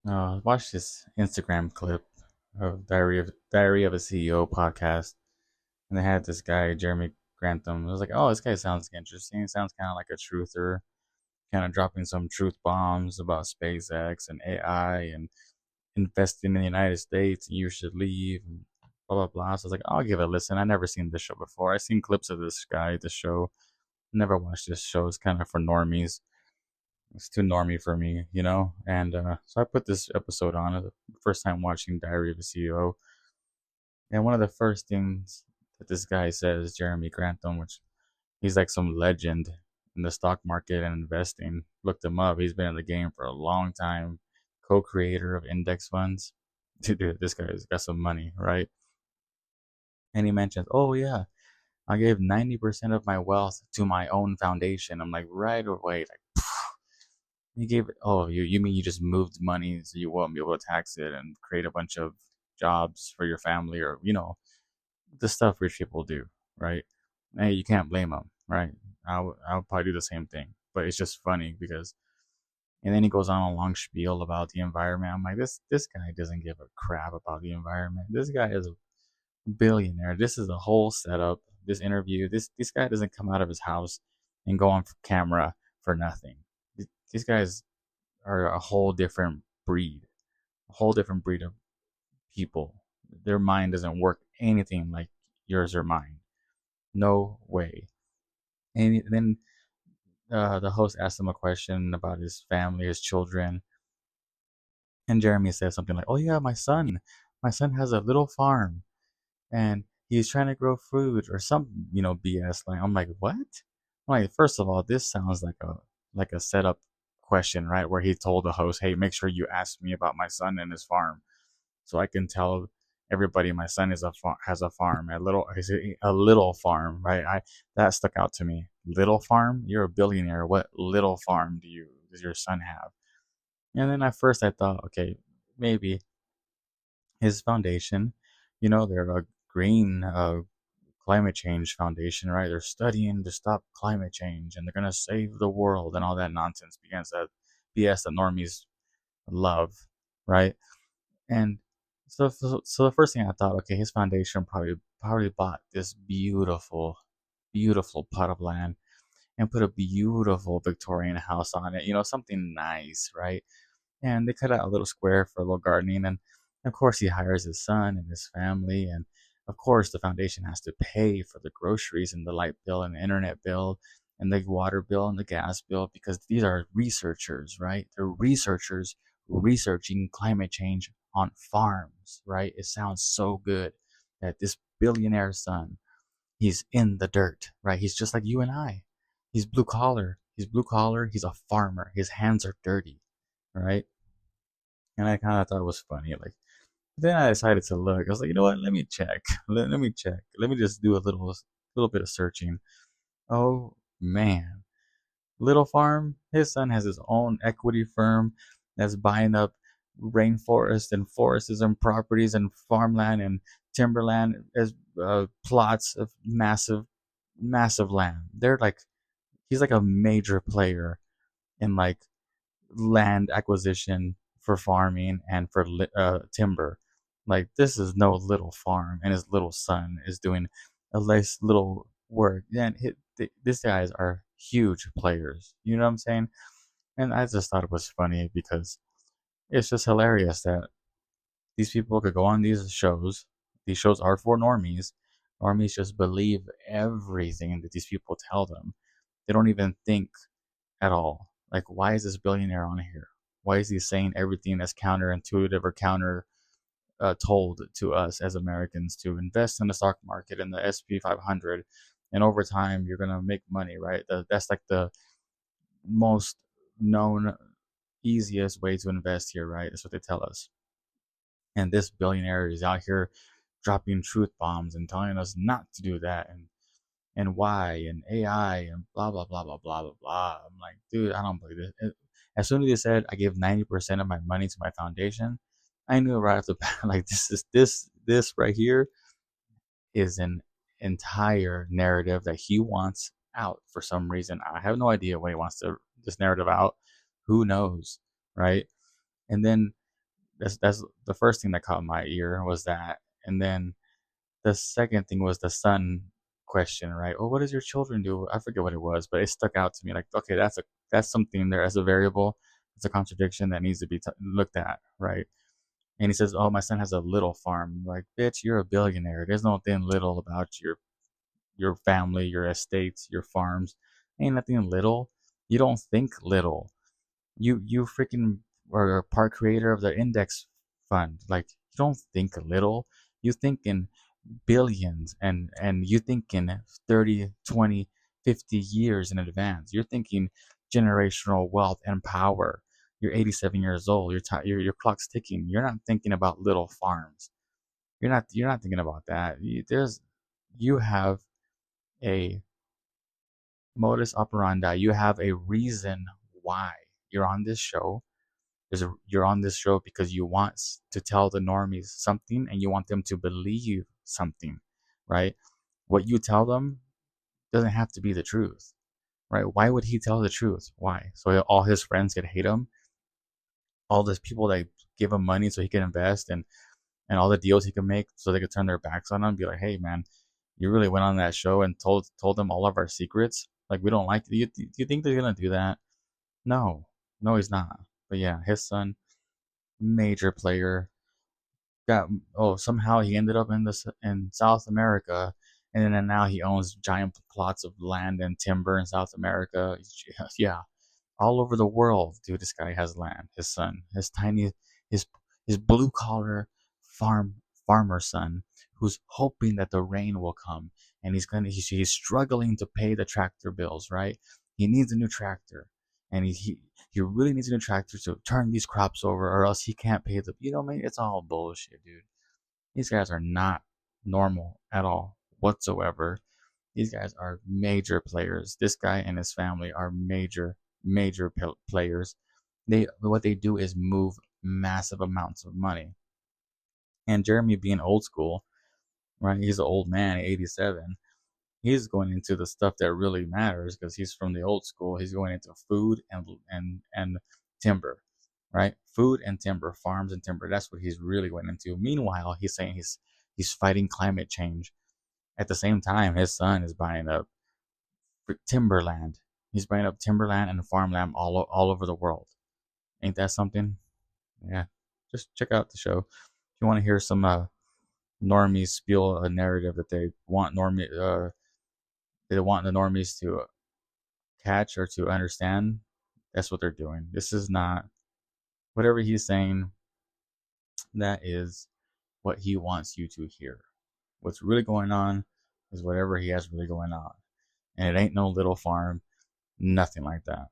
Watch this Instagram clip of Diary of a CEO podcast, and they had this guy Jeremy Grantham. I was like, oh, this guy sounds interesting. It sounds kind of like a truther, kind of dropping some truth bombs about SpaceX and AI and investing in the United States. And you should leave. And blah blah blah. So I was like, I'll give it a listen. I never seen this show before. I seen clips of this guy, the show. Never watched this show. It's kind of for normies. It's too normy for me, you know? And so I put this episode on the first time watching Diary of a CEO. And one of the first things that this guy says, Jeremy Grantham, which he's like some legend in the stock market and investing. Looked him up. He's been in the game for a long time. Co-creator of index funds. Dude, this guy's got some money, right? And he mentions, oh yeah, I gave 90% of my wealth to my own foundation. I'm like, right away, like, you gave it. Oh, you mean you just moved money so you won't be able to tax it and create a bunch of jobs for your family, or the stuff rich people do, right? Hey, you can't blame them, right? I'll probably do the same thing, but it's just funny because. And then he goes on a long spiel about the environment. I'm like, this guy doesn't give a crap about the environment. This guy is a billionaire. This is a whole setup. This interview. This guy doesn't come out of his house and go on camera for nothing. These guys are a whole different breed, a whole different breed of people. Their mind doesn't work anything like yours or mine. No way. And then the host asked him a question about his family, his children, and Jeremy says something like, "Oh yeah, my son has a little farm, and he's trying to grow food or some BS." Like I'm like, what? I'm like, first of all, this sounds like a setup question, right? Where he told the host, "Hey, make sure you ask me about my son and his farm, so I can tell everybody my son has a farm, a little farm, right?" I That stuck out to me. Little farm? You're a billionaire. What little farm does your son have? And then at first I thought, okay, maybe his foundation, they're a green climate change foundation, right? They're studying to stop climate change and they're gonna save the world and all that nonsense because that BS that normies love, right? And so the first thing I thought, okay, his foundation probably bought this beautiful plot of land and put a beautiful Victorian house on it, something nice, right? And they cut out a little square for a little gardening, and of course he hires his son and his family, and of course the foundation has to pay for the groceries and the light bill and the internet bill and the water bill and the gas bill because these are researchers, right? They're researchers researching climate change on farms, right? It sounds so good that this billionaire son, he's in the dirt, right? He's just like you and I. He's blue collar. He's a farmer. His hands are dirty, right? And I kind of thought it was funny. Like, then I decided to look. I was like, you know what? Let me check. Let me check. Let me just do a little bit of searching. Oh man, Little Farm. His son has his own equity firm that's buying up rainforest and forests and properties and farmland and timberland as plots of massive land. He's like a major player in like land acquisition for farming and for timber. Like this is no little farm, and his little son is doing a nice little work. And these guys are huge players. You know what I'm saying? And I just thought it was funny because it's just hilarious that these people could go on these shows. These shows are for normies. Normies just believe everything that these people tell them. They don't even think at all. Like, why is this billionaire on here? Why is he saying everything that's counterintuitive or counter told to us as Americans to invest in the stock market in the SP 500, and over time you're gonna make money, right? That's like the most known, easiest way to invest here, right? That's what they tell us. And this billionaire is out here dropping truth bombs and telling us not to do that, and why and AI and blah blah blah blah blah blah blah. I'm like, dude, I don't believe this. As soon as he said I give 90% of my money to my foundation, I knew right off the bat, like this right here is an entire narrative that he wants out for some reason. I have no idea why he wants this narrative out. Who knows, right? And then That's the first thing that caught my ear was that, and then the second thing was the son question, right? Oh, what does your children do? I forget what it was, but it stuck out to me. Like, okay, that's something there as a variable. It's a contradiction that needs to be looked at, right? And he says, "Oh, my son has a little farm." Like, bitch, you're a billionaire. There's nothing little about your family, your estates, your farms. Ain't nothing little. You don't think little. You freaking are a part creator of the index fund. Like, you don't think little. You think in billions, and you think in 30, 20, 50 years in advance. You're thinking generational wealth and power. You're 87 years old. Your clock's ticking. You're not thinking about little farms. You're not thinking about that. You have a modus operandi. You have a reason why you're on this show. You're on this show because you want to tell the normies something, and you want them to believe something, right? What you tell them doesn't have to be the truth, right? Why would he tell the truth? Why? So all his friends could hate him. All those people that give him money so he can invest, and all the deals he can make so they could turn their backs on him and be like, hey man, you really went on that show and told them all of our secrets. Like, we don't like it. Do you think they're gonna do that? No, no, he's not. But yeah, his son, major player, got somehow he ended up in South America, and then now he owns giant plots of land and timber in South America. Yeah, all over the world, dude. This guy has land. His son, his his blue collar farmer son, who's hoping that the rain will come, and he's struggling to pay the tractor bills. Right, he needs a new tractor, and he really needs a new tractor to turn these crops over, or else he can't pay the. Man, it's all bullshit, dude. These guys are not normal at all whatsoever. These guys are major players. This guy and his family are major players. What they do is move massive amounts of money. And Jeremy, being old school, right? He's an old man, 87. He's going into the stuff that really matters because he's from the old school. He's going into food and timber, right? Food and timber, farms and timber. That's what he's really going into. Meanwhile, he's saying he's fighting climate change. At the same time, his son is buying up timberland. He's buying up timberland and farmland all over the world. Ain't that something? Yeah. Just check out the show. If you want to hear some normies spiel a narrative that they want the normies to catch or to understand, that's what they're doing. This is not whatever he's saying. That is what he wants you to hear. What's really going on is whatever he has really going on, and it ain't no little farm, nothing like that.